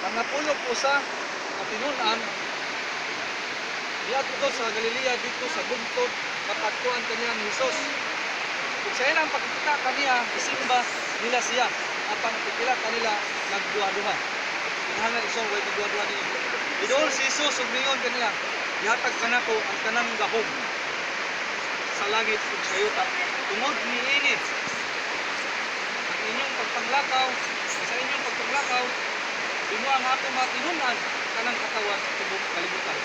ang napulog po sa katinunan, diya dito sa Galilea, dito sa bungtod, matagpuan kaniya ni Jesus. Kung sa ilang pagkita kaniya, isimba nila siya. At ang pagkila kanila, nagduha-duha. Inahangan isong way nagduha-duha niya. Idool si Jesus, umingon kaniya, ihatag ka na ko ang kanang gahom sa langit ug sa yuta. Tungod ni ini, ang inyong pagpanglakaw, sa inyong pagpanglakaw, imo ang ato matinunan kanang katawan tubok kalibutan.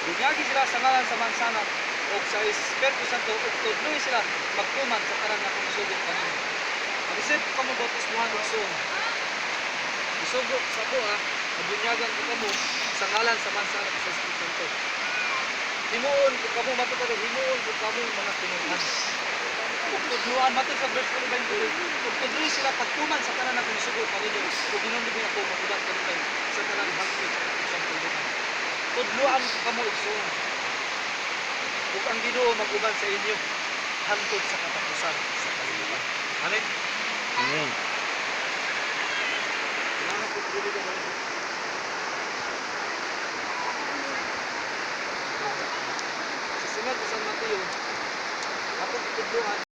Bunyagi sila sa ngalan sa mansanak o sa Espiritu Santo ug tudloy sila magtuman sa kanang akong isugod kanimo. Mag-isip ko mo bautismuhan og suong. Isugo sa ko mabunyagan ko kamo sa ngalan sa mansanak sa Espiritu Santo. Himuon ko kamo matutod, himuon ko kamo mga tinunan. Ug tudloan matod sa verse 22. Ug tudloy sila pagtuman sa kanang akong isugod kanimo. Ug ginundimi ako maguban kanimo sa kanang hangtod sa kalibutan. Tudloan kamo igsoon. Ug ang Ginoo mag-uban sa inyo hangtod sa katapusan sa kalibutan. Amen. Amen. Sa sunod sa San Mateo, ako tutudloan